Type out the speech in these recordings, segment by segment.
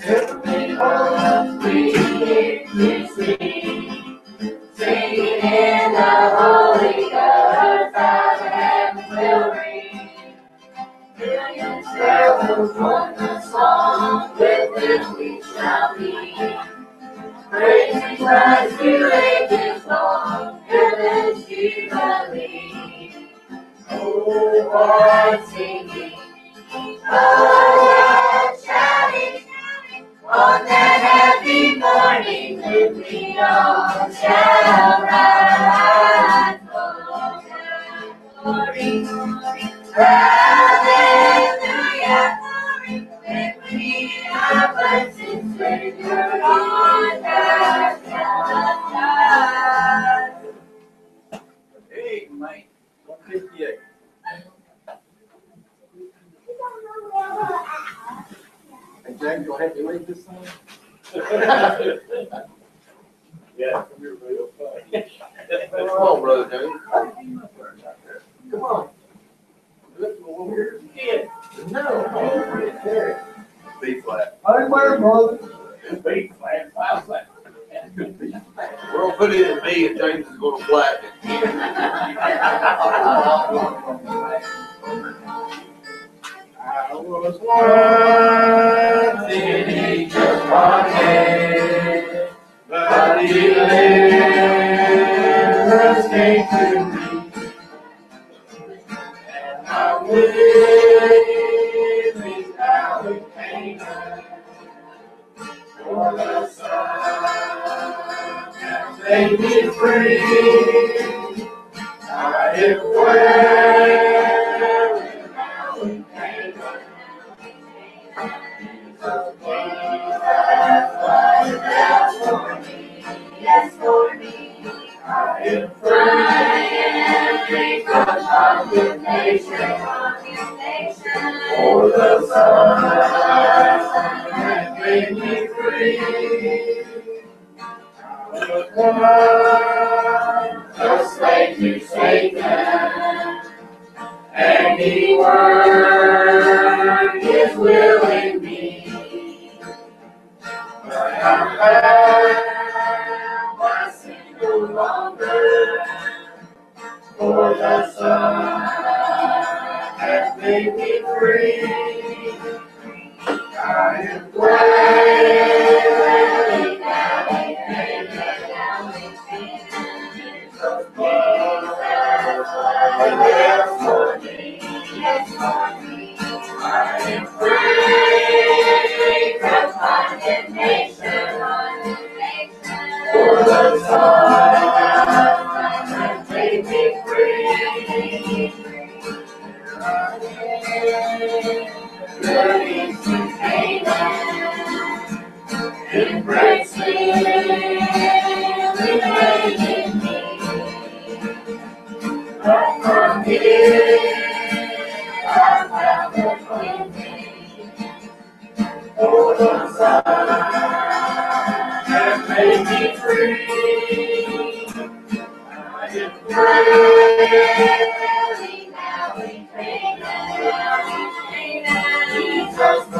Heavenly hosts we hear you sing, singing in the Holy Ghost, as the heavens will ring. Millions heralds join the song, with them we shall be. Praising Christ through ages long, heaven's jubilee. Oh, heart singing, oh, shouting, on that happy morning when we all shall rise. Oh, glory, glory, hallelujah, when we are blessed Savior on earth shall rise. Amen. 158. Hey, James, you'll have to read this song? Yeah, come here, real fast. Come on, brother James. Come on. No. B flat. I wear brother. B flat, 5 flat. We're gonna put it in B and James is gonna flatten it. I was once in Egypt bondage, but deliverance came to me, and I'm living now in Canaan, for the Son has made me free. I am dwelling now in Canaan. Jesus was for me, yes for me. I am free from condemnation, for the Son has made me free. The slave to Satan, and he worked his will in me. But I'm bound by sin no longer, for the Son has made me free. I am dwelling now in Canaan. Jesus was for me, yes for me. I am free from condemnation, for the Son has made me free. Journey to Canaan, embracing, remaining me. But from here, I found the cleansing, for the Son has made me free. I am free now in Canaan. Jesus was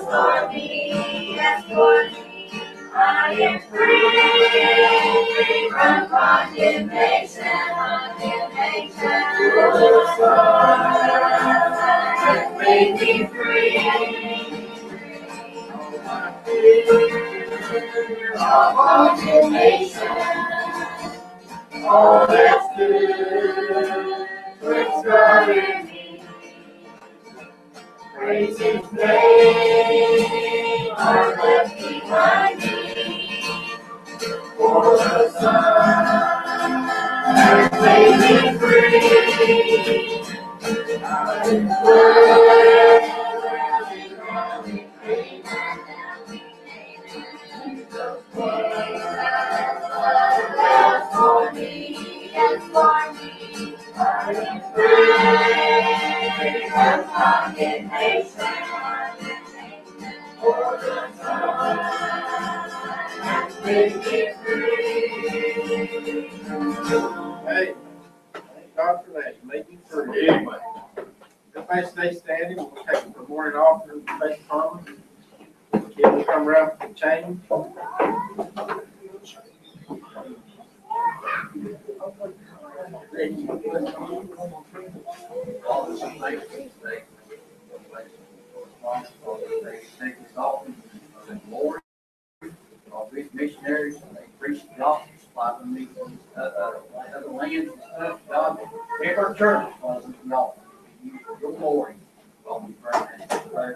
for me, yes for me. I am free from condemnation, for the Son has made me free. Of condemnation, all that's good, with God in me. Praise His name, are left behind me, for the Son has made me free. I'm dwelling now in Canaan. Jesus was for me, yes for me. I am free from condemnation, for the Son has made me free. Hey, thank God for that. You made me free. Amen. Good Everybody stay standing. We'll take the morning off and face Carmen. Kid will come around with the change. Lord, all these missionaries, and they preach the gospel, supply them these other lands and stuff. God, take our church, Father, y'all, your glory. While we pray and prayer.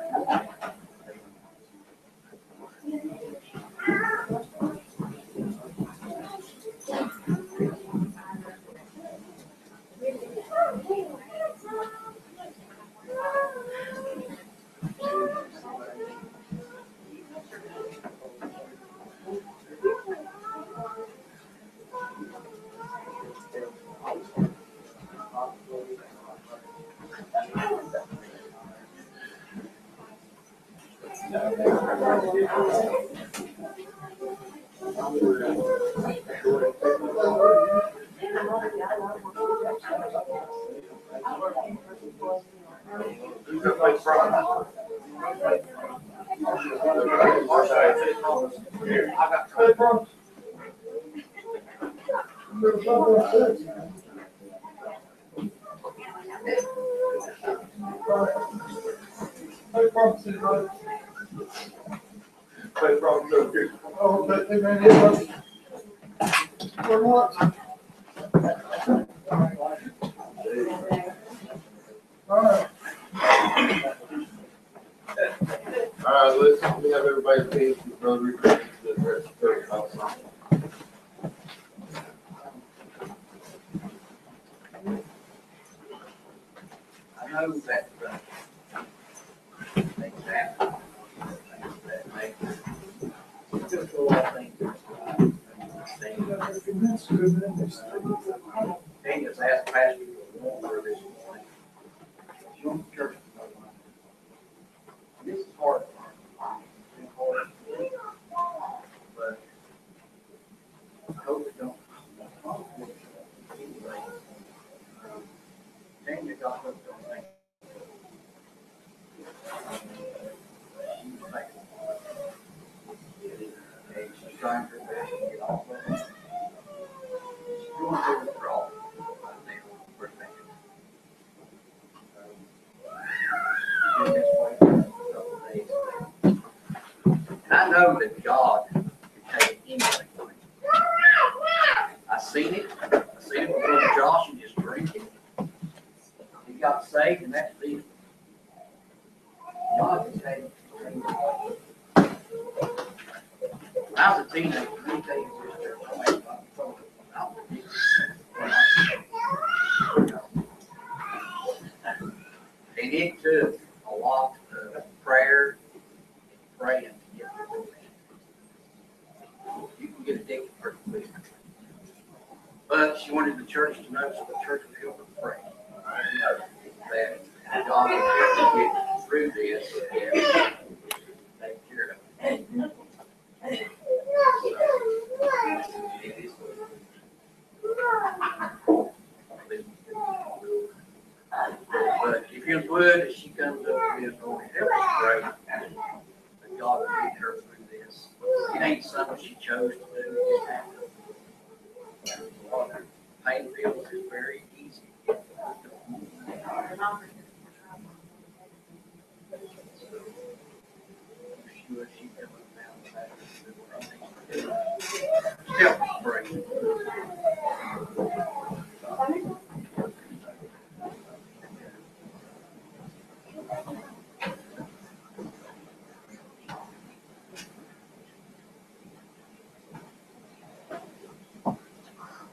Let me have everybody pay for brother Rick. I know that things happen. That make just a lot of things. He just asked Pastor for this morning. You want the church to know. This is hard. It's hard. But I hope it don't. Anyway, Tanya got hooked on things. She was like, hey, she's trying her best to get off of it. She's going through withdrawal. We're thinking. Been this way for a couple of days. And I know that God can take anything from me. I seen it. I seen it with Brother Josh and his drinking. He got saved, and that's it. God can take anything. When I was a teenager, we take and it took a lot of prayer and praying to get through it. You can get addicted pretty quick. But she wanted the church to know, so the church would help her pray. That God would help her get through this and take care of it. But if you would, as she comes up to this morning, help us pray that God will get her through this. It ain't something she chose to do. It happened. Pain pills is very easy. She comes down help us pray.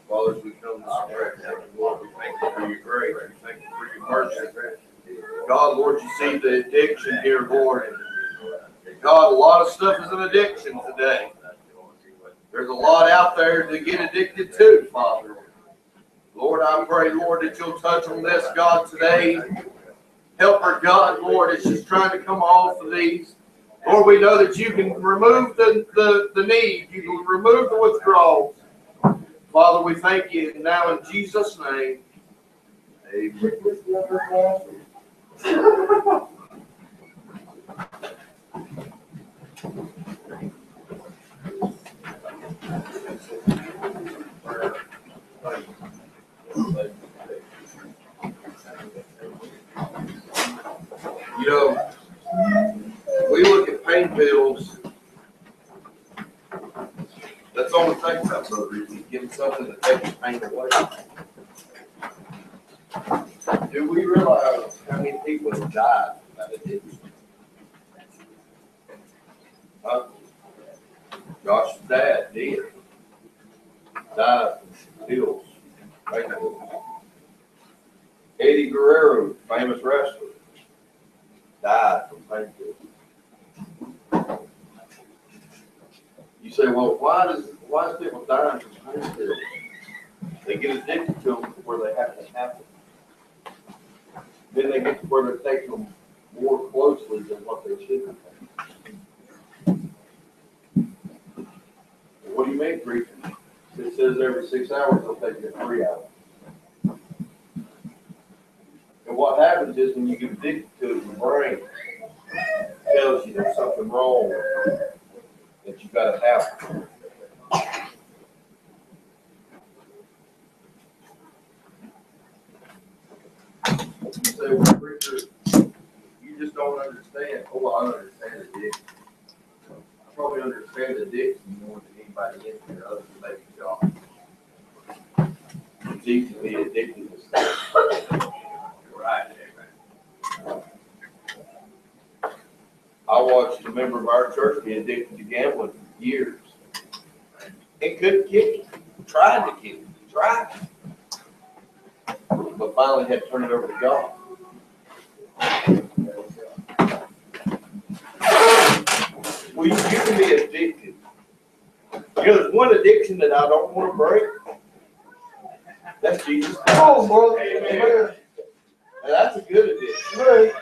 Father, as we come this morning, Lord, we thank you for your grace. We thank you for your mercy. God, Lord, you see the addiction here, Lord. God, a lot of stuff is an addiction today. There's a lot out there to get addicted to, Father. Lord, I pray, Lord, that you'll touch on this, God, today. Help her, God, Lord, as she's trying to come off of these. Lord, we know that you can remove the need. You can remove the withdrawals. Father, we thank you now in Jesus' name. Amen. You know, we look at pain pills. That's the only thing about those reasons. Give them something to take the pain away. Do we realize how many people have died from that addiction? Huh? Josh's dad did. Died from pills. Pain pills. Eddie Guerrero, famous wrestler, died from pain pills. You say, well, why is people dying from pain pills? They get addicted to them where they have to have them. Then they get to where they're taking them more closely than what they should be taking. What do you mean 3? It says every 6 hours they'll take you 3 hours. And what happens is when you get addicted to it, your brain tells you there's something wrong that you got to have. You say, well, preacher, you just don't understand. Oh, I understand addiction. I probably understand addiction more than anybody in here other than maybe God. It's easy to be addicted to stuff. Right, amen. I watched a member of our church be addicted to gambling for years. And couldn't kick him. Tried to kick him. Tried. But finally had to turn it over to God. Well, you can be addicted. You know, there's one addiction that I don't want to break. That's Jesus. Oh, brother. Amen. Now, that's a good addiction.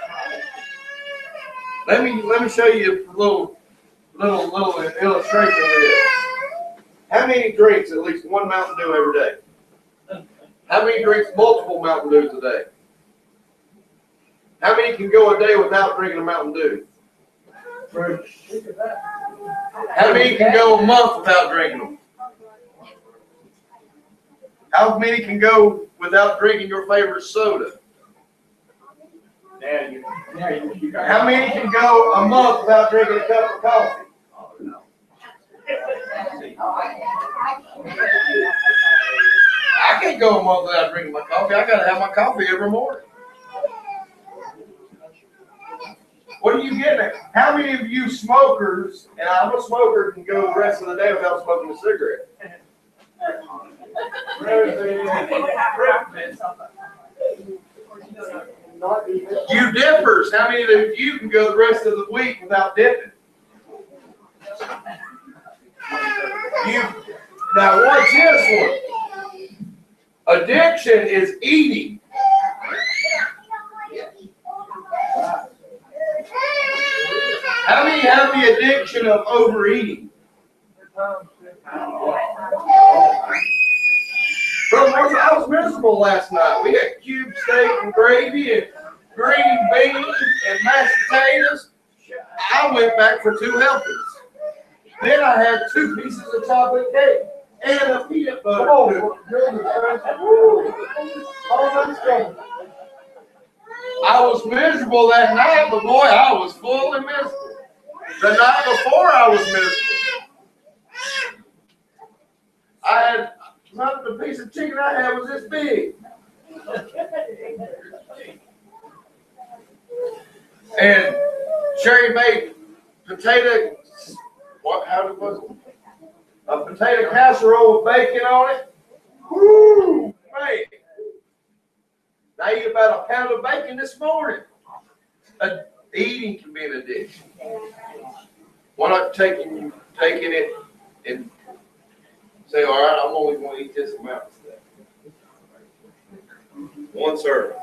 Let me show you a little illustration of this. How many drinks at least one Mountain Dew every day? How many drinks multiple Mountain Dews a day? How many can go a day without drinking a Mountain Dew? How many can go a month without drinking them? How many can go without drinking your favorite soda? How many can go a month without drinking a cup of coffee? I can't go a month without drinking my coffee. I gotta have my coffee every morning. What are you getting at? How many of you smokers, and I'm a smoker, can go the rest of the day without smoking a cigarette? You dippers, how many of you can go the rest of the week without dipping? Now watch this one. Addiction is eating. How many have the addiction of overeating? I was miserable last night. We had cube steak and gravy and green beans and mashed potatoes. I went back for 2 helpings. Then I had 2 pieces of chocolate cake and a peanut butter. I was miserable that night, but boy, I was full and miserable. The night before, I was miserable. I had the piece of chicken I had was this big. And Sherry made potato, how was it? A potato casserole with bacon on it. Woo, man. I ate about a pound of bacon this morning. Eating can be an addiction. Why not taking it and say, all right, I'm only going to eat this amount today. 1 serving.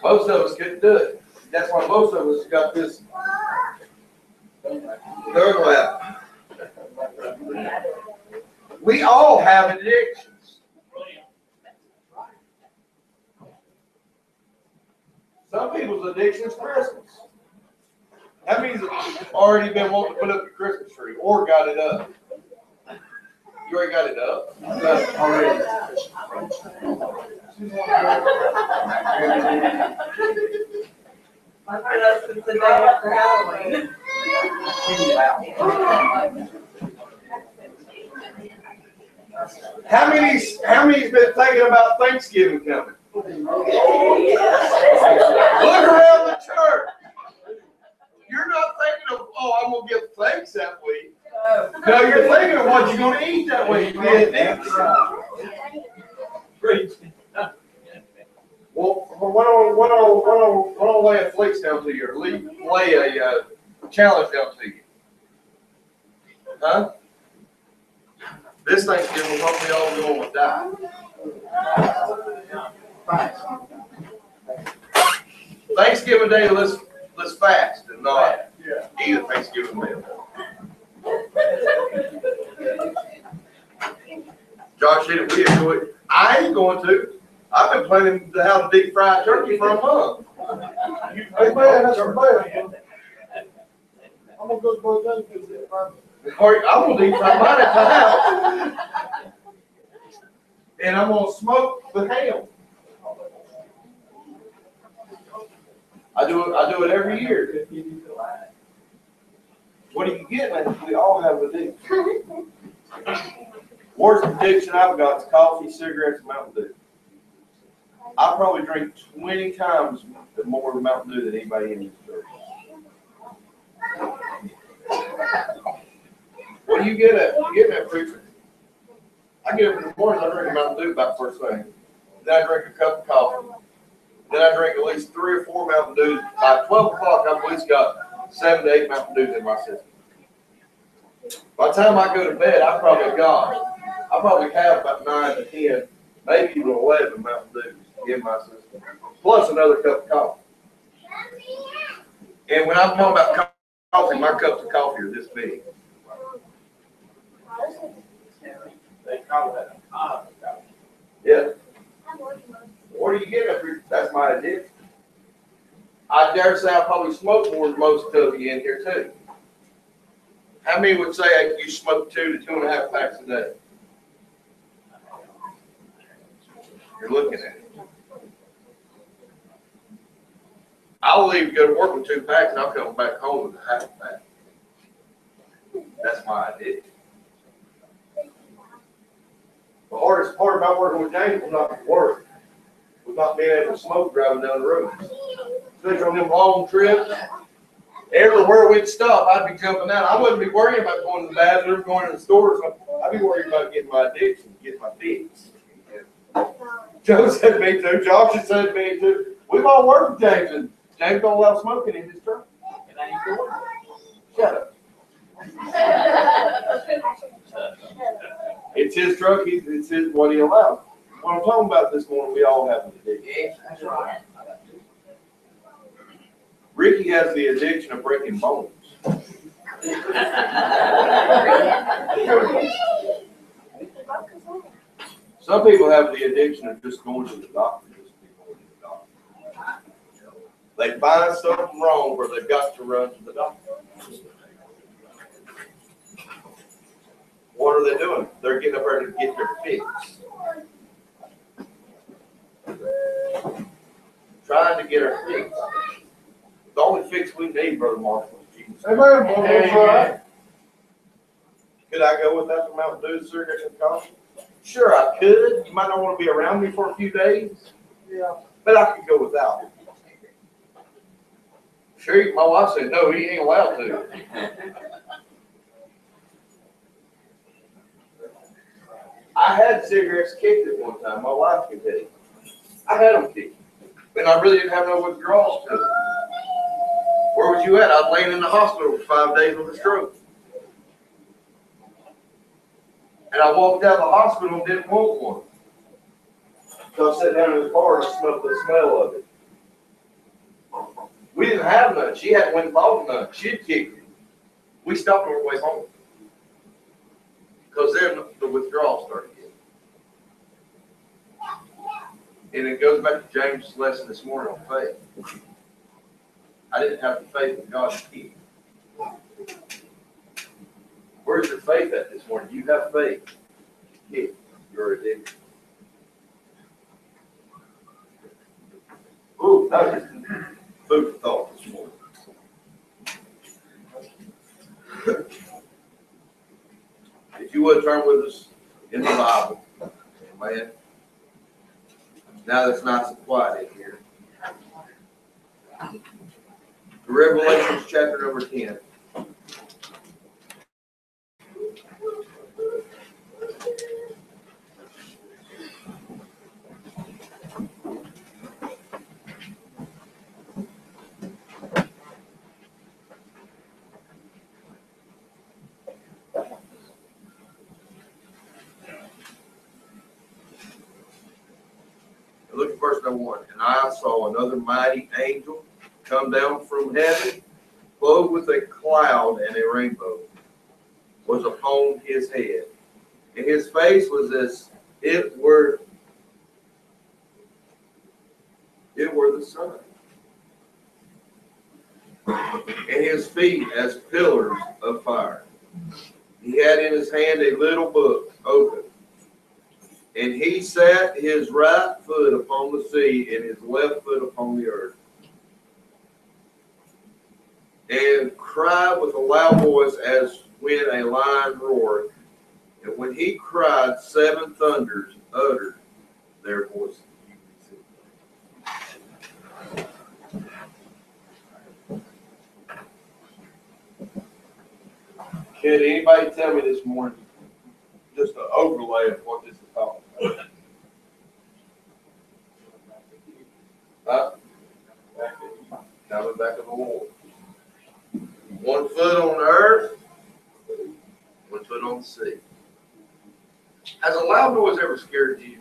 Most of us couldn't do it. That's why most of us got this third lap. We all have addictions. Some people's addiction is Christmas. How many's already been wanting to put up the Christmas tree or got it up? You already got it up? Already. My husband's the day after Halloween. How many's been thinking about Thanksgiving coming? Look around the church. You're not thinking of, oh, I'm gonna give thanks that week. No, you're thinking of what you're gonna eat that week. Well, why don't lay a flex down to you, or lay a challenge down to you? Huh? This Thanksgiving, we're hopefully all going to die. Thanksgiving Day, let's fast and not eat a Thanksgiving meal. Josh said we enjoy it. I ain't going to. I've been planning to have a deep fried turkey for a month. Hey, man, that's a man. I'm gonna go to those I'm gonna deep fry mine at the house. And I'm gonna smoke the ham. I do it every year. What do you get, man? We all have addiction. Worst addiction I've got is coffee, cigarettes, and Mountain Dew. I probably drink 20 times more Mountain Dew than anybody in this church. What do you get at? You get at, preacher? I get up in the morning, I drink a Mountain Dew about first thing. Then I drink a cup of coffee. Then I drink at least 3 or 4 Mountain Dews. By 12 o'clock, I've at least got 7 to 8 Mountain Dews in my system. By the time I go to bed, I probably have about 9 to 10, maybe even 11 Mountain Dews in my system, plus another cup of coffee. And when I'm talking about coffee, my cups of coffee are this big. They call that a Yeah. What do you get up here? That's my addiction. I dare say I probably smoke more than most of you in here too. How many would say you smoke 2 to 2.5 packs a day? You're looking at it. I'll leave, go to work with 2 packs, and I'll come back home with a half pack. That's my addiction. The hardest part about working with James was not work. Was not being able to smoke driving down the road. Especially on them long trips. Everywhere we'd stop, I'd be jumping out. I wouldn't be worrying about going to the bathroom, going to the stores. I'd be worried about getting my addiction, getting my fix. Joe said to me too. Josh has said to me too. We've all worked with James, and James don't allow smoking in his truck. And I ain't doing Shut up. It's his truck. It's his what he allows. What I'm talking about this morning, we all have an addiction. Yes, that's right. Ricky has the addiction of breaking bones. Some people have the addiction of just going to the doctor. They find something wrong where they've got to run to the doctor. What are they doing? They're getting up there to get their fix. Trying to get our fix. The only fix we need, Brother Marshall, is Jesus. Amen. Amen. Could I go without the Mountain Dew, cigarettes, and coffee? Sure, I could. You might not want to be around me for a few days. Yeah. But I could go without it. Sure, my wife said, no, he ain't allowed to. I had cigarettes kicked at one time. My wife could tell you. I had them kicked. And I really didn't have no withdrawals to it. Where was you at? I was laying in the hospital for 5 days with a stroke. And I walked out of the hospital and didn't want one. So I sat down in the car and smelled the smell of it. We didn't have none. She hadn't went and bought none. She'd kicked it. We stopped on our way home. Because then the withdrawal started getting. And it goes back to James' lesson this morning on faith. I didn't have the faith of God to keep. Where's your faith at this morning? You have faith to keep your addiction. Ooh, that was food for thought this morning. If you would turn with us in the Bible, amen. Now that's nice and quiet in here. Revelation chapter number 10. Look at verse number 1. And I saw another mighty angel come down from heaven, clothed with a cloud, and a rainbow was upon his head. And his face was as it were the sun. And his feet as pillars of fire. He had in his hand a little book open. And he set his right foot upon the sea and his left foot upon the earth. And cried with a loud voice as when a lion roared. And when he cried, 7 thunders uttered their voices. Can anybody tell me this morning just an overlay of what this is talking about? Coming back of the Lord. 1 foot on the earth, 1 foot on the sea. Has a loud noise ever scared you?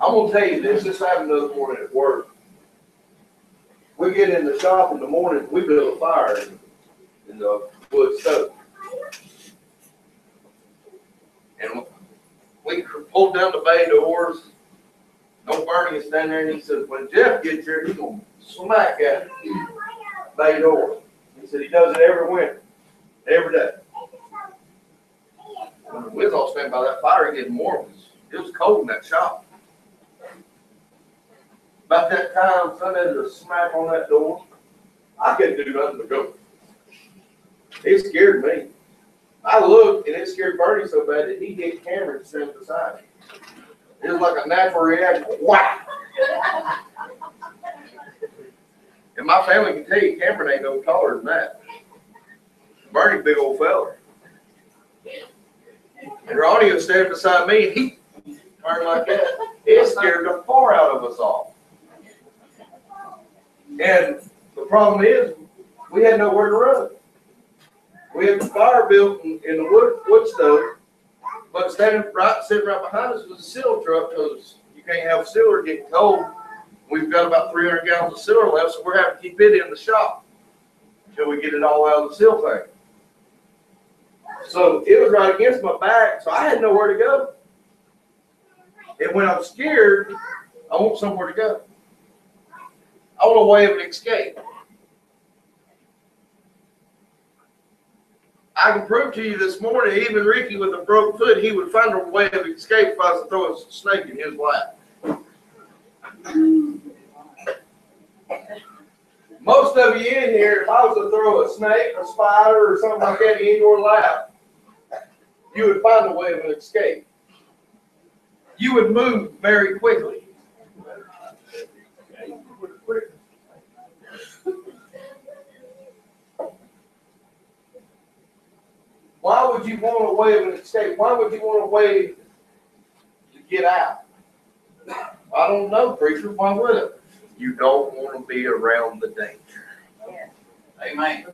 I'm going to tell you this. This happened the other morning at work. We get in the shop in the morning, we build a fire in the wood stove. And we pulled down the bay doors. No Bernie is standing there, and he said, when Jeff gets here, he's going to smack at the bay door. He said he does it every winter, every day. When we was all standing by that fire getting warm, it was cold in that shop. About that time, Sunday, there's a smack on that door. I couldn't do nothing but go. It scared me. I looked, and it scared Bernie so bad that he hit Cameron standing beside me. It was like a natural reaction. Whack! And my family can tell you, Cameron ain't no taller than that. Bernie, big old fella. And Ronnie was standing beside me, and he turned like that. It scared the far out of us all. And the problem is, we had nowhere to run. We had the fire built in the wood stove, but sitting right behind us was a seal truck, because you can't have sealer getting cold. We've got about 300 gallons of sealer left, so we're having to keep it in the shop until we get it all out of the seal tank. So it was right against my back, so I had nowhere to go. And when I'm scared, I want somewhere to go. I want a way of escape. I can prove to you this morning, even Ricky with a broken foot, he would find a way of escape if I was to throw a snake in his lap. Most of you in here, if I was to throw a snake, a spider, or something like that in your lap, you would find a way of an escape. You would move very quickly. Why would you want a way of an escape? Why would you want a way to get out? I don't know, preacher. Why would it? You don't want to be around the danger. Yeah. Amen.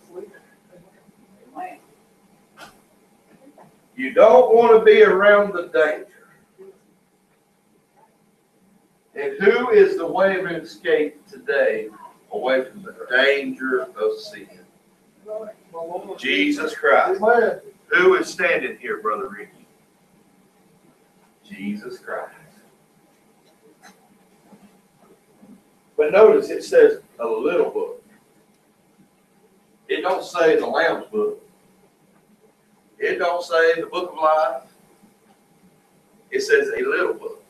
Amen. You don't want to be around the danger. And who is the way of an escape today away from the danger of sin? Jesus Christ. Amen. Who is standing here, Brother Ricky? Jesus Christ. But notice it says a little book. It don't say the Lamb's book. It don't say the book of life. It says a little book.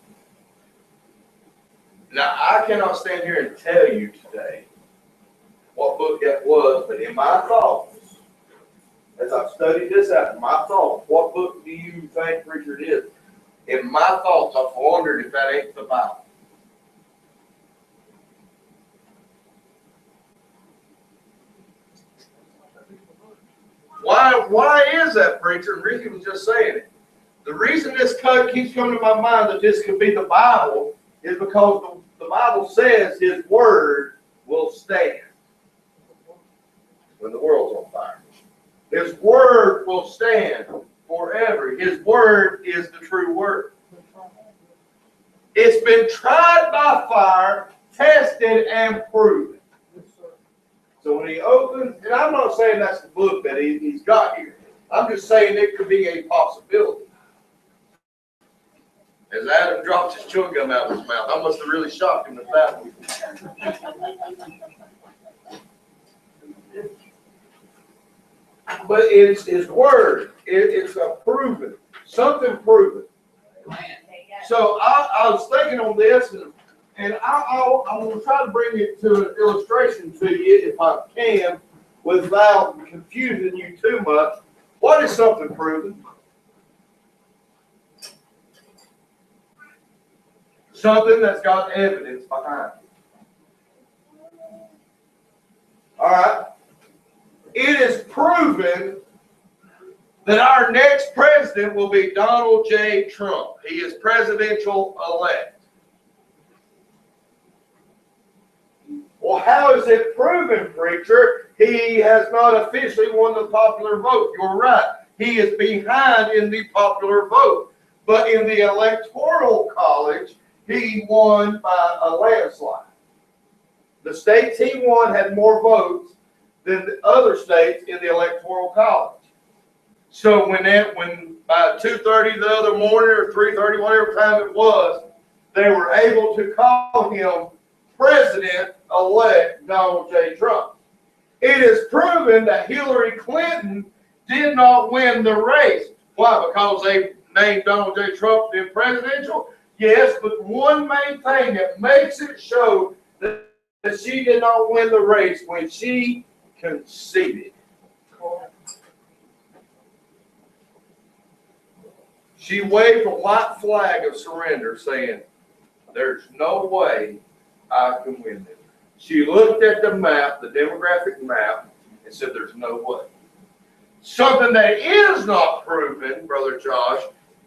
Now, I cannot stand here and tell you today what book that was, but in my thoughts, as I've studied this out, in my thoughts, what book do you think, preacher, it is? In my thoughts, I've wondered if that ain't the Bible. Why is that, preacher? And Ricky was just saying it. The reason this keeps coming to my mind that this could be the Bible is because the Bible says His Word will stand when the world's on fire. His Word will stand forever. His Word is the true Word. It's been tried by fire, tested, and proven. So when he opens, and I'm not saying that's the book that he's got here. I'm just saying it could be a possibility. As Adam dropped his chewing gum out of his mouth, I must have really shocked him at that one. But it's His Word. It's a proven, something proven. So I was thinking on this, and I will try to bring it to an illustration to you if I can, without confusing you too much. What is something proven? Something that's got evidence behind it. All right. It is proven that our next president will be Donald J. Trump. He is presidential elect. Well, how is it proven, preacher? He has not officially won the popular vote. You're right. He is behind in the popular vote. But in the electoral college, he won by a landslide. The states he won had more votes than the other states in the electoral college. So when by 2:30 the other morning or 3:30, whatever time it was, they were able to call him President-elect Donald J. Trump. It is proven that Hillary Clinton did not win the race. Why? Because they named Donald J. Trump the presidential? Yes, but one main thing that makes it show that she did not win the race when she conceded. She waved a white flag of surrender saying, there's no way I can win this. She looked at the map, the demographic map, and said there's no way. Something that is not proven, Brother Josh,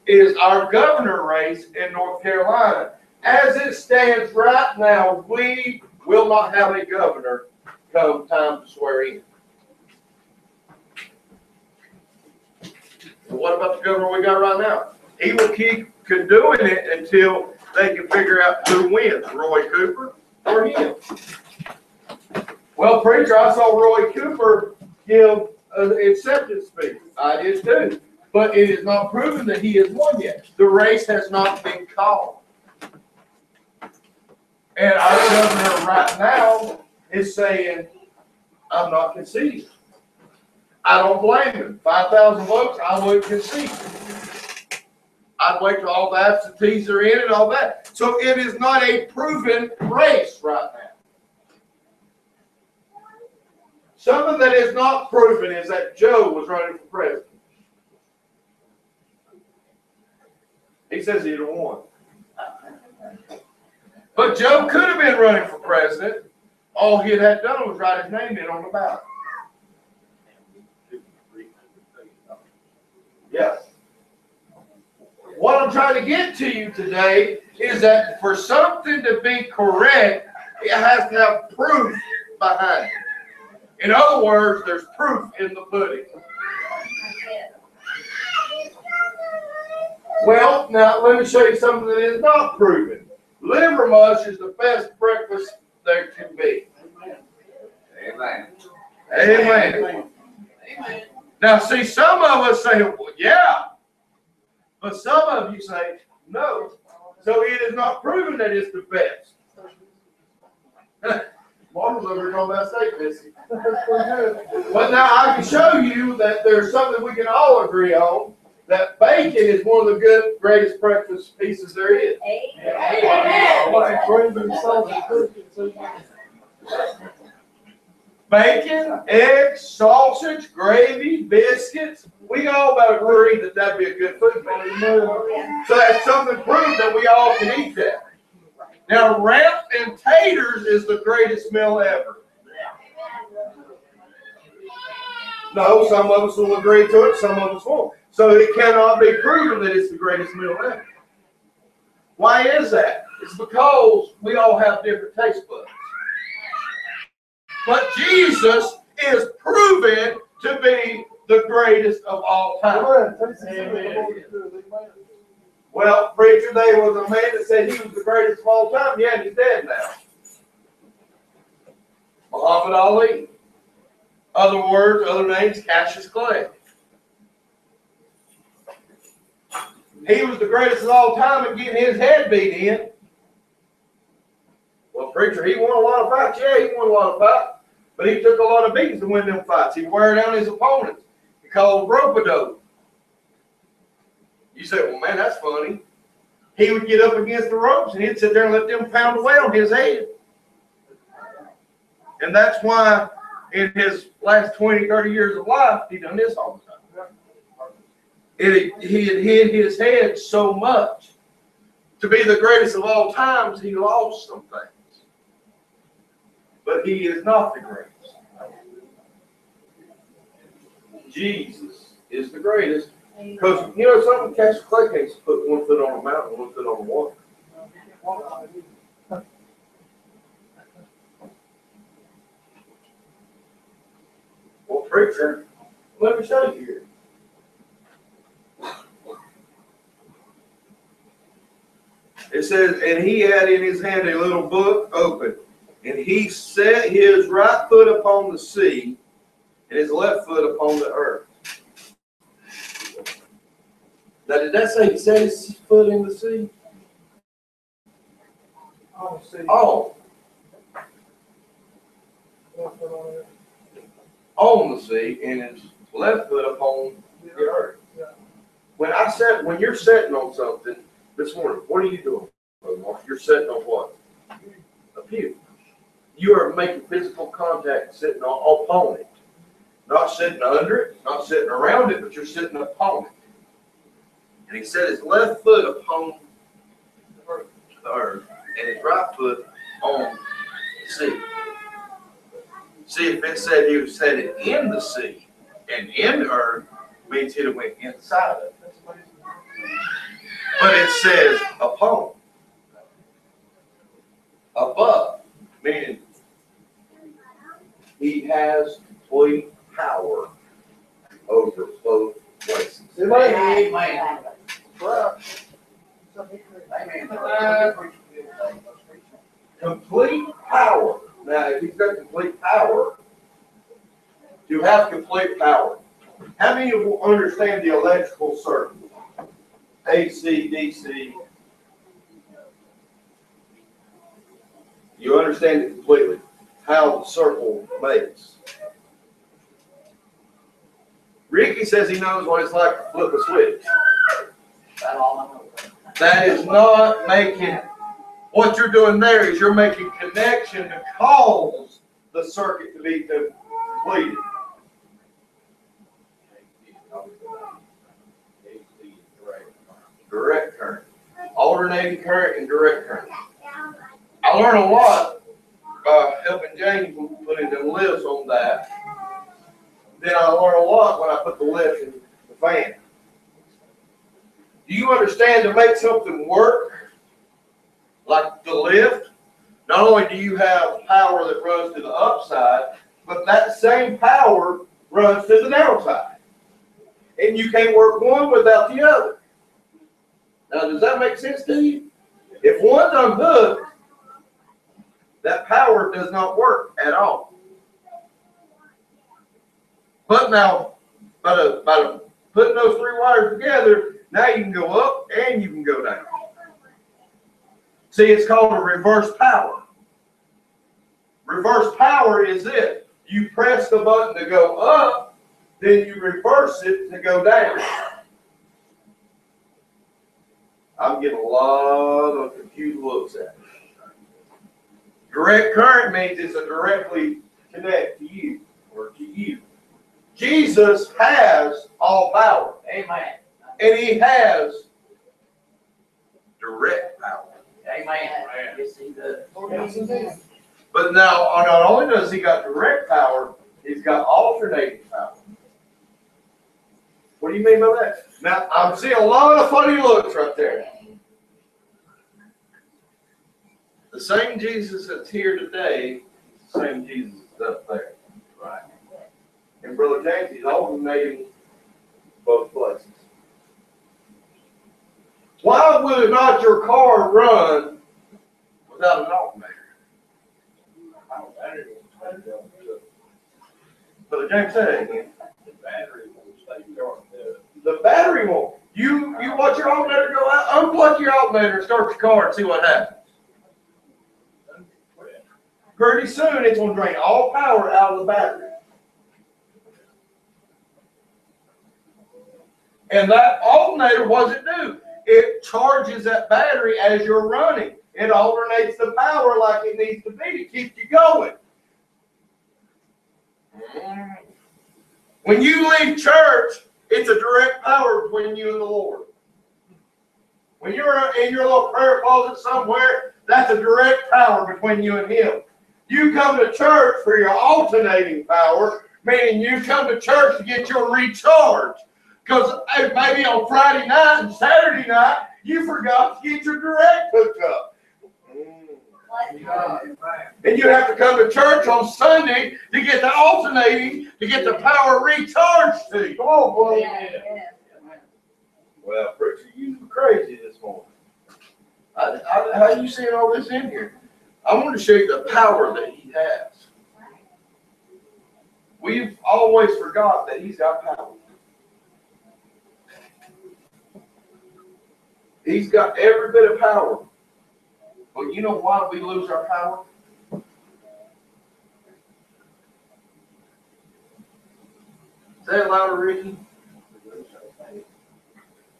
is our governor race in North Carolina. As it stands right now, we will not have a governor come time to swear in. So what about the governor we got right now? He will keep doing it until they can figure out who wins, Roy Cooper or him. Well, preacher, I saw Roy Cooper give an acceptance speech. I did too. But it is not proven that he has won yet. The race has not been called. And our governor right now is saying, I'm not conceding. I don't blame him. 5,000 votes, I wouldn't concede. I'd wait till all the absentees are in and all that. So it is not a proven race right now. Something that is not proven is that Joe was running for president. He says he'd have won. But Joe could have been running for president. All he had done was write his name in on the ballot. Yes. What I'm trying to get to you today is that for something to be correct, it has to have proof behind it. In other words, there's proof in the pudding. Well, now let me show you something that is not proven. Liver mush is the best breakfast there can be. Amen. Amen. Amen. Now, see, some of us say, well, yeah. But some of you say, no. So it is not proven that it's the best. Martin's over here talking about steak biscuit. That's pretty good. Well, now I can show you that there's something we can all agree on. That bacon is one of the greatest breakfast pieces there is. Bacon, eggs, sausage, gravy, biscuits. We all about agree that that'd be a good food meal. So that's something to prove that we all can eat that. Now, wrapped and taters is the greatest meal ever. No, some of us will agree to it, some of us won't. So it cannot be proven that it's the greatest meal ever. Why is that? It's because we all have different taste buds. But Jesus is proven to be the greatest of all time. Amen. Well, preacher, there was a man that said he was the greatest of all time. Yeah, he's dead now. Muhammad Ali. Other names, Cassius Clay. He was the greatest of all time at getting his head beat in. Well, preacher, he won a lot of fights. Yeah, he won a lot of fights. But he took a lot of beatings to win them fights. He wore down his opponents. He called rope-a-dope. You say, well, man, that's funny. He would get up against the ropes and he'd sit there and let them pound away on his head. And that's why in his last 20, 30 years of life, he done this all the time. He had hit his head so much. To be the greatest of all times, he lost some things. But he is not the greatest. Jesus is the greatest. Because, you know something, Cassius Clay can't put one foot on the mountain and one foot on the water. Well, preacher, let me show you here. It says, and he had in his hand a little book open, and he set his right foot upon the sea, and his left foot upon the earth. Now, did that say he set his foot in the sea? Oh. On the sea, and his left foot upon the earth. When you're sitting on something this morning, what are you doing? You're sitting on what? A pew. You are making physical contact sitting upon it. Not sitting under it, not sitting around it, but you're sitting upon it. And he set his left foot upon the earth and his right foot on the sea. See, if it said he was set it in the sea and in the earth, means he'd have went inside of it. But it says upon. Above, meaning he has complete power over both places. Amen. Complete power. Now, if he's got complete power, to have complete power, how many of you understand the electrical circuit? AC, DC. You understand it completely, how the circle makes. Ricky says he knows what it's like to flip a switch. That's all I know. That is not making, what you're doing there is you're making connection to cause the circuit to be completed. Direct current. Alternating current and direct current. I learned a lot helping James put in them lifts on that. Then I learned a lot when I put the lift in the fan. Do you understand, to make something work, like the lift, not only do you have power that runs to the upside, but that same power runs to the downside. And you can't work one without the other. Now, does that make sense to you? If one's unhooked, that power does not work at all. But now, by putting those three wires together, now you can go up and you can go down. See, it's called a reverse power. Reverse power is this. You press the button to go up, then you reverse it to go down. I'm getting a lot of confused looks at me. Direct current means it's a directly connect to you or to you. Jesus has all power. Amen. And he has direct power. Amen. Yes, he does. But now, not only does he got direct power, he's got alternating power. What do you mean by that? Now, I'm seeing a lot of funny looks right there. The same Jesus that's here today, the same Jesus that's up there. Right. And Brother James, he's alternating both places. Why would not your car run without an alternator? Brother James said it again. The battery won't stay charged. The battery won't. You watch your alternator go out, unplug your alternator and start your car and see what happens. Pretty soon it's going to drain all power out of the battery. And that alternator, what does it do? It charges that battery as you're running. It alternates the power like it needs to be to keep you going. When you leave church, it's a direct power between you and the Lord. When you're in your little prayer closet somewhere, that's a direct power between you and Him. You come to church for your alternating power, meaning you come to church to get your recharge. Because maybe on Friday night and Saturday night, you forgot to get your direct hooked up. And you have to come to church on Sunday to get the alternating, to get the power recharged to you. Come on, boy. Yeah. Well, preacher, you crazy this morning. How are you seeing all this in here? I want to show you the power that He has. We've always forgot that He's got power. He's got every bit of power. But you know why we lose our power? Say it louder, Ricky.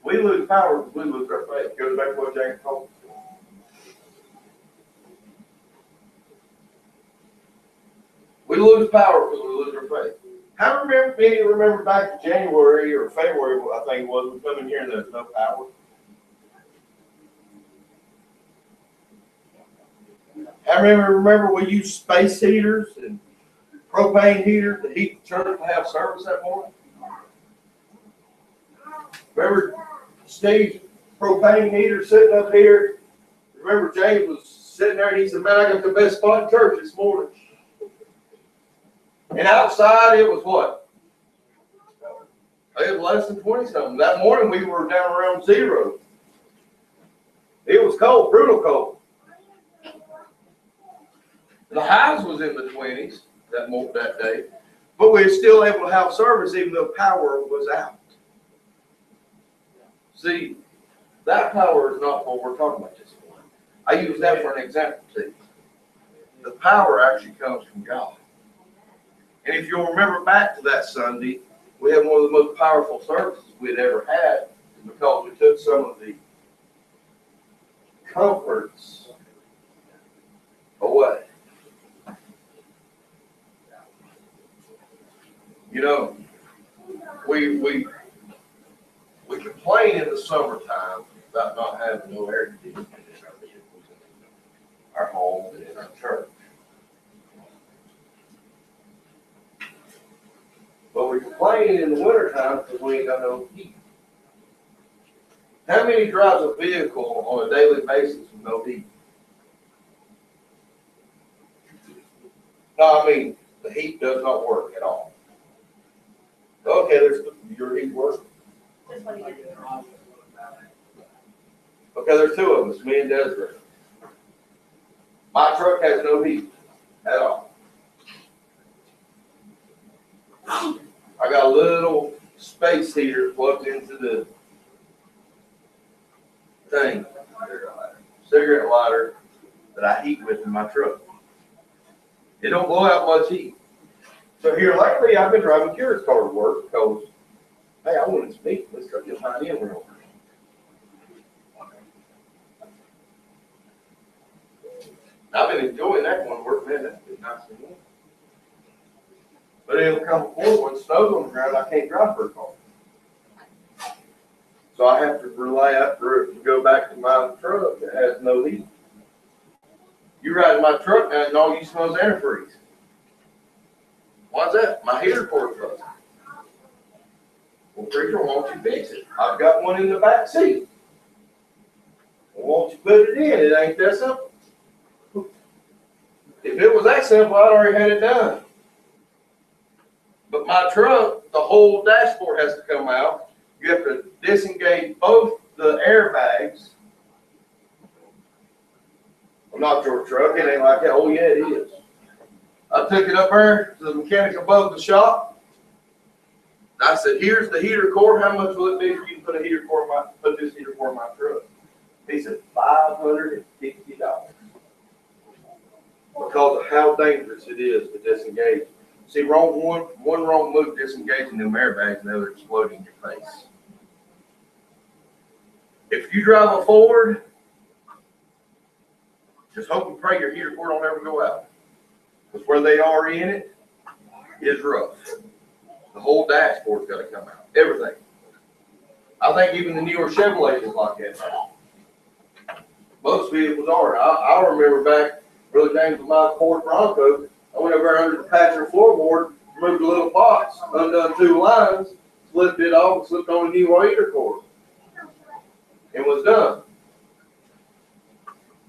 We lose power because we lose our faith. Goes back to what James told us. We lose power because we lose our faith. How many remember back in January or February, I think it was, we come in here and there's no power? How many remember we used space heaters and propane heaters to heat the church to have service that morning? Remember Steve's propane heater sitting up here? Remember James was sitting there and he said, man, I got the best spot in church this morning. And outside it was what? It was less than 20 something. That morning we were down around 0. It was cold, brutal cold. The highs was in the 20s that day, but we were still able to have service even though power was out. See, that power is not what we're talking about this morning. I use that for an example too. The power actually comes from God. And if you'll remember back to that Sunday, we had one of the most powerful services we'd ever had because we took some of the comforts away. You know, we complain in the summertime about not having no air conditioning in our vehicles, in our home, and in our church. But we complain in the wintertime because we ain't got no heat. How many drives a vehicle on a daily basis with no heat? No, I mean, the heat does not work at all. Okay, there's your heat working. Okay, there's 2 of us, me and Desiree. My truck has no heat at all. I got a little space heater plugged into the thing, cigarette lighter that I heat with in my truck. It don't blow out much heat. So here lately, I've been driving Kira's car to work because, hey, I wanted some meat. Let's go get mine in real quick. I've been enjoying that one work, man. That's been nice and warm. But it'll come a point when snow's on the ground, I can't drive her car. So I have to rely after it to go back to my truck that has no heat. You ride in my truck now and all you smell is antifreeze. Why's that? My heater cord fuzzy. Well, preacher, why don't you fix it? I've got one in the back seat. Well, won't you put it in? It ain't that simple. If it was that simple, I'd already had it done. But my truck, the whole dashboard has to come out. You have to disengage both the airbags. Well, not your truck, it ain't like that. Oh yeah, it is. I took it up there to the mechanic above the shop. I said, here's the heater core. How much will it be for you to put a heater core in put this heater core in my truck? He said, $550. Because of how dangerous it is to disengage. See, one wrong move disengaging them airbags and they'll explode in your face. If you drive a Ford, just hope and pray your heater core don't ever go out. Because where they are in it is rough. The whole dashboard's got to come out. Everything. I think even the newer Chevrolet is like that now. Most vehicles are. I remember back, Brother James with my Ford Bronco, I went over under the passenger floorboard, removed a little box, undone 2 lines, slipped it off, and slipped on a new heater core. And was done.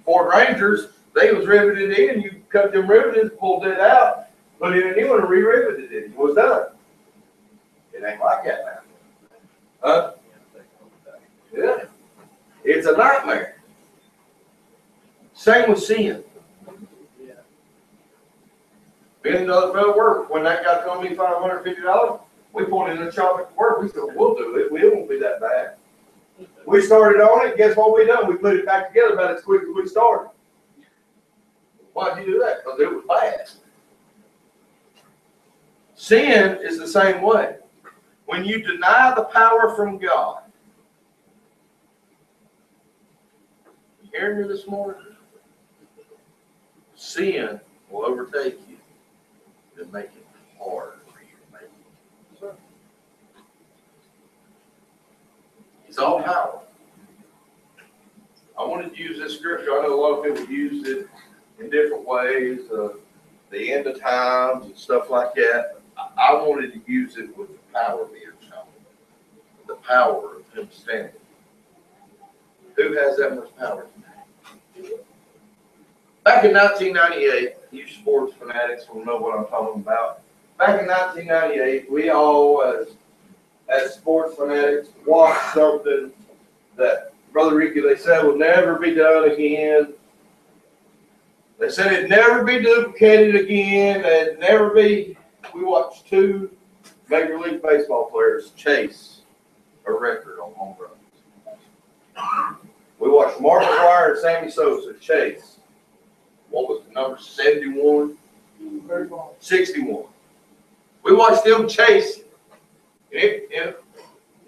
Ford Rangers, they was riveted in, you cut them rivets, pulled it out, put in a new one and re-riveted it. It was done. It ain't like that now. Huh? Yeah. It's a nightmare. Same with sin. Me and another fellow work. When that guy told me $550, we pulled in the shop at work. We said, we'll do it. It won't be that bad. We started on it. Guess what we done? We put it back together about as quick as we started. Why'd you do that? Because it was bad. Sin is the same way. When you deny the power from God. You hearing me this morning? Sin will overtake you and make it hard for you to make it. It's all power. I wanted to use this scripture. I know a lot of people use it in different ways, the end of times and stuff like that. I wanted to use it with the power meter coming, the power of Him standing. Who has that much power today? Back in 1998, you sports fanatics will know what I'm talking about. Back in 1998, we all, as sports fanatics, watched something that Brother Ricky, they said, will never be done again. They said it'd never be duplicated again. It'd never be. We watched 2 Major League Baseball players chase a record on home runs. We watched Mark McGwire and Sammy Sosa chase. What was the number? 71? 61. We watched them chase.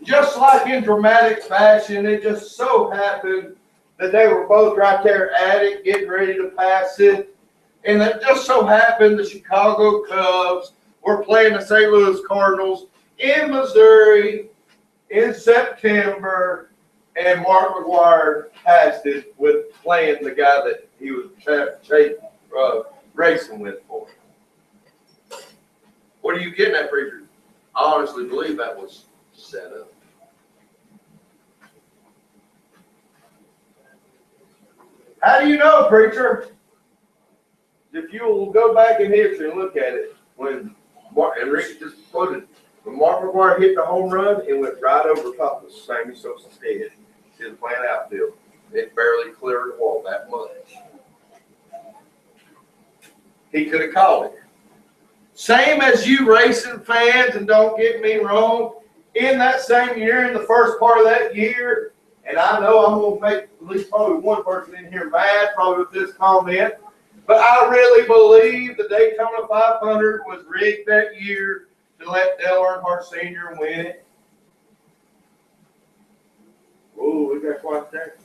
Just like in dramatic fashion, it just so happened that they were both right there at it, getting ready to pass it. And it just so happened the Chicago Cubs were playing the St. Louis Cardinals in Missouri in September, and Mark McGwire passed it with playing the guy that he was racing with for him. What are you getting at, preacher? I honestly believe that was set up. How do you know, preacher? If you will go back in history and look at it, when Mark, and Rick just quoted, when Mark McGwire hit the home run, it went right over top of Sammy Sosa's head. He was playing outfield. It barely cleared the wall that much. He could have called it. Same as you racing fans, and don't get me wrong, in that same year, in the first part of that year, and I know I'm going to make at least probably one person in here mad probably with this comment, But I really believe the Daytona 500 was rigged that year to let Dale Earnhardt Sr. win it. Ooh, we got quite that.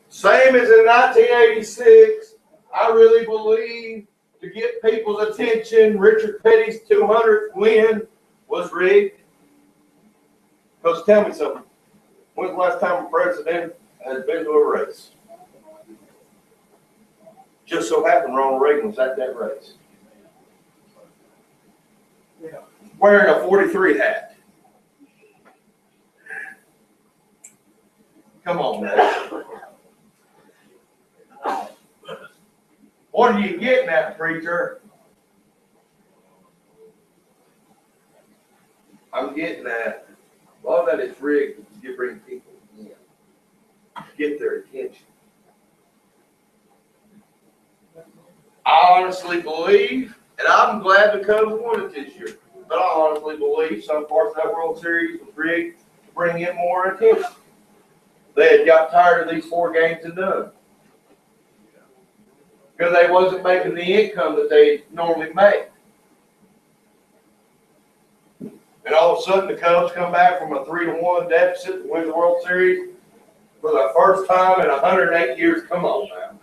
Same as in 1986, I really believe to get people's attention, Richard Petty's 200th win was rigged. Because tell me something. When's the last time a president has been to a race? Just so happened Ronald Reagan was at that race. Wearing a 43 hat. Come on, man. What are you getting at, preacher? I'm getting at a lot of that is rigged to bring people in, get their attention. I honestly believe, and I'm glad the Cubs won it this year, but I honestly believe some parts of that World Series was rigged to bring in more attention. They had got tired of these 4 games and done. Because they wasn't making the income that they normally make. And all of a sudden the Cubs come back from a 3-1 deficit to win the World Series for the first time in 108 years. Come on now.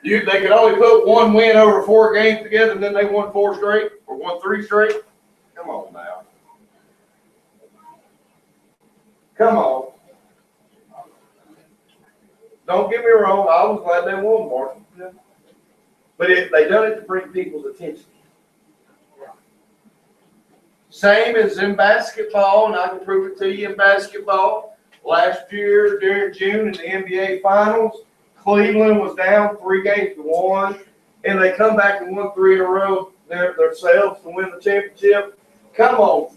They could only put 1 win over 4 games together, and then they won 4 straight or won 3 straight. Come on now. Come on. Don't get me wrong, I was glad they won, Mark. But they done it to bring people's attention. Same as in basketball, and I can prove it to you in basketball. Last year during June in the NBA Finals, Cleveland was down 3-1, and they come back and won 3 in a row themselves to win the championship. Come on.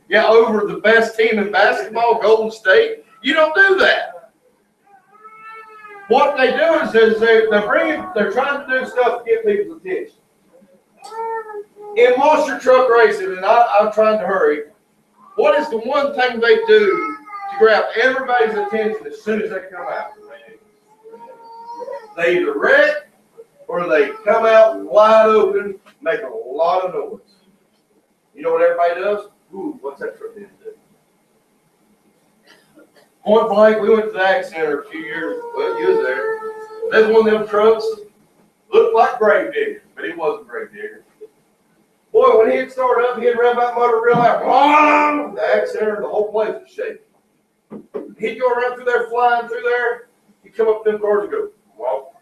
Yeah, over the best team in basketball, Golden State. You don't do that. What they do is they're trying to do stuff to get people's attention. In monster truck racing, and I'm trying to hurry, what is the one thing they do to grab everybody's attention as soon as they come out? They either wreck or they come out wide open, making a lot of noise. You know what everybody does? Ooh, what's that truck doing? Point blank, we went to the Ag Center a few years, well, you was there. There's one of them trucks, looked like Gravedigger, but he wasn't Gravedigger. Boy, when he'd start up, he'd rev that motor real loud. The Ag Center, the whole place was shaking. He'd go around through there, flying through there. He'd come up to them cars and go, well.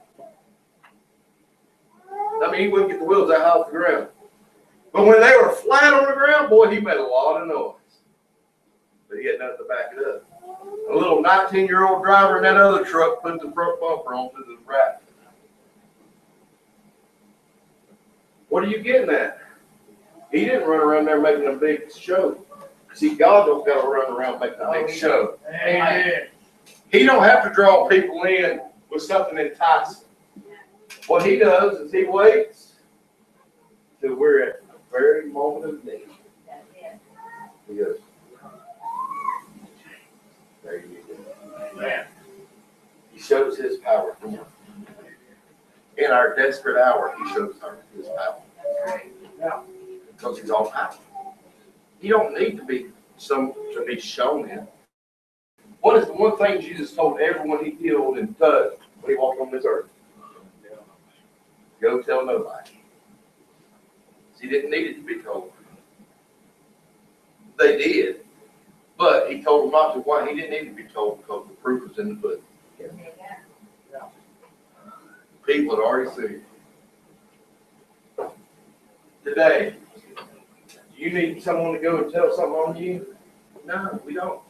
I mean, he wouldn't get the wheels that high off the ground. But when they were flat on the ground, boy, he made a lot of noise. But he had nothing to back it up. A little 19-year-old driver in that other truck put the front bumper onto the right. What are you getting at? He didn't run around there making a big show. See, God don't got to run around making a big show. Amen. He don't have to draw people in with something enticing. What he does is he waits till we're at the very moment of need. He goes, there you go. Man. He shows his power. In our desperate hour, he shows his power. Because he's all powerful. You don't need to be shown him. What is the one thing Jesus told everyone he healed and touched when he walked on this earth? Go tell nobody. He didn't need it to be told. They did. But he told them not to. Why? He didn't need to be told because the proof was in the pudding. People had already seen it. Today, do you need someone to go and tell something on you? No, we don't.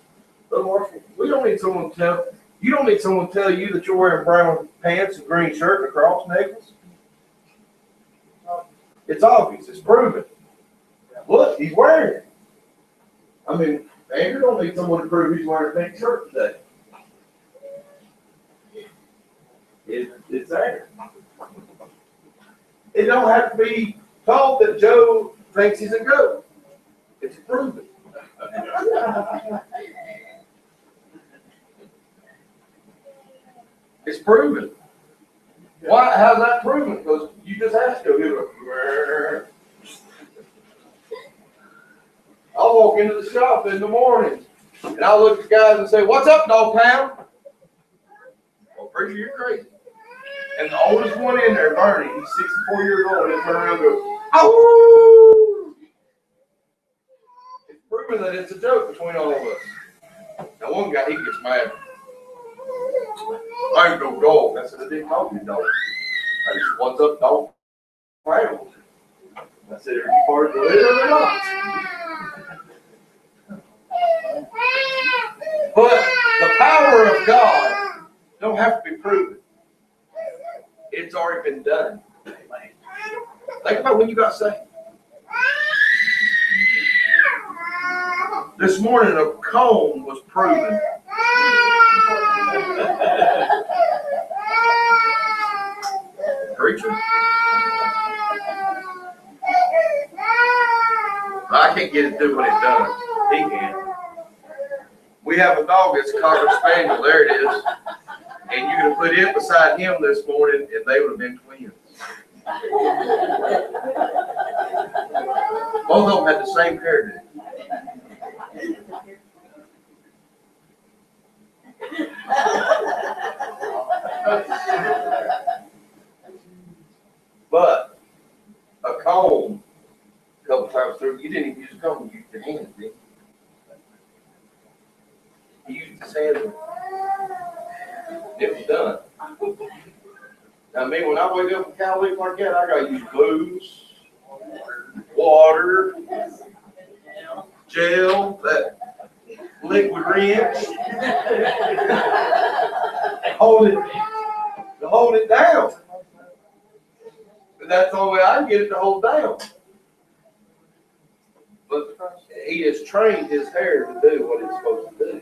We don't need someone to tell. You don't need someone to tell you that you're wearing brown pants and green shirt and a cross necklace. It's obvious. It's proven. Look, he's wearing it. I mean, Andrew don't need someone to prove he's wearing a pink shirt today. It's there. It don't have to be told that Joe thinks he's a goat. It's proven. It's proven. Why? How's that proven? Because you just asked to do it. I'll walk into the shop in the morning and I'll look at guys and say, "What's up, dog pound?" Well, preacher, you're crazy. And the oldest one in there, Bernie, he's 64 years old, and he'll turn around and go, "Oh!" It's proven that it's a joke between all of us. Now, one guy, he gets mad. "I ain't no dog." I said, "I didn't call you dog. I just, what's up, dog pound?" I said, "Are you part of the litter or not?" But the power of God don't have to be proven. It's already been done. Think about when you got saved. This morning, a comb was proven. Preacher? I can't get it to do what it does. He can. We have a dog that's a Cocker Spaniel. There it is. And you could have put it beside him this morning, and they would have been twins. Both of them had the same hairdo. But a comb, a couple times through, you didn't even use a comb, you used your hands, didn't you? He used his hands. It was done. Now, me, when I wake up in Cali like that, I got to use glues, water, gel, that liquid wrench, to hold it down. And that's the only way I can get it to hold down. But he has trained his hair to do what it's supposed to do.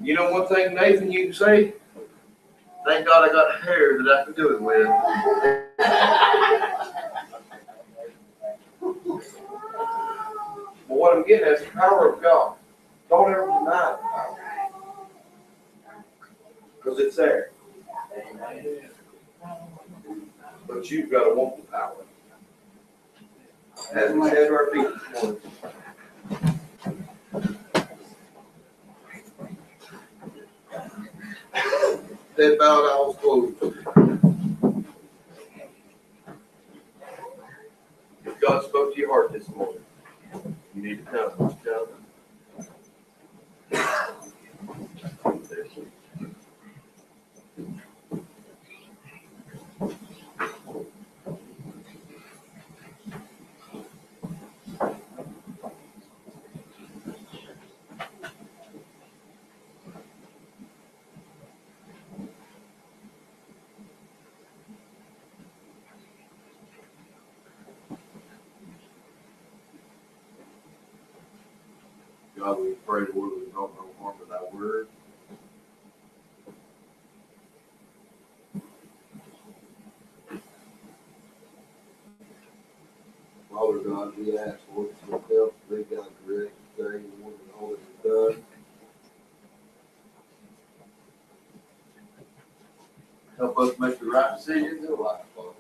You know one thing, Nathan, you can say? Thank God I got hair that I can do it with. But what I'm getting at is the power of God. Don't ever deny the power. Because it's there. But you've got to want the power. As we stand to our feet this morning. Head bowed, eyes closed. If God spoke to your heart this morning, you need to come. God, we pray the word would not no harm to thy word. Father God, we ask, Lord, to help lead God direct today, Lord, and all that you've done. Help us make the right decisions in life, Father.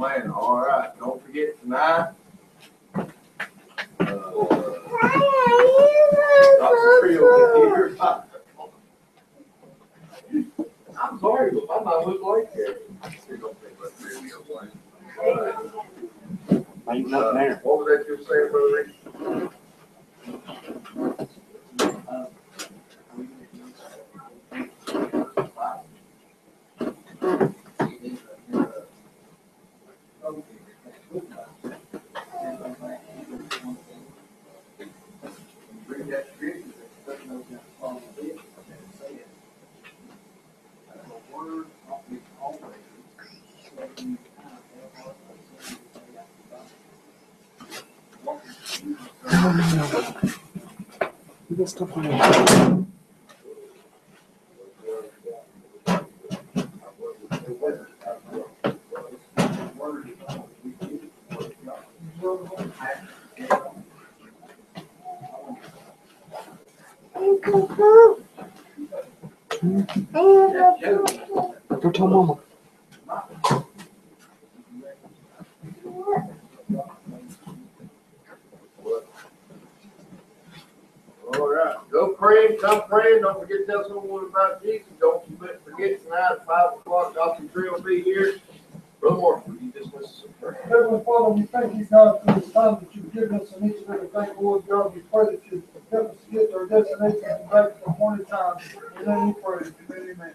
man, all right, don't forget tonight. Drop the trio here. I'm sorry, but my mind was like that. Ain't nothing there. What was that you were saying, Brother Reed? You got stuff on there. Go tell Mama. All right, go praying, come praying, don't forget to tell someone about Jesus, don't forget tonight at 5 o'clock, Dr. Tree will be here. Brother Mark, will you dismiss us in prayer? Heavenly Father, we thank you, God, for this time that you've given us and each and every thing, Lord God. We pray that you help us to get to our destination and back to the morning time. In the name we pray. Amen.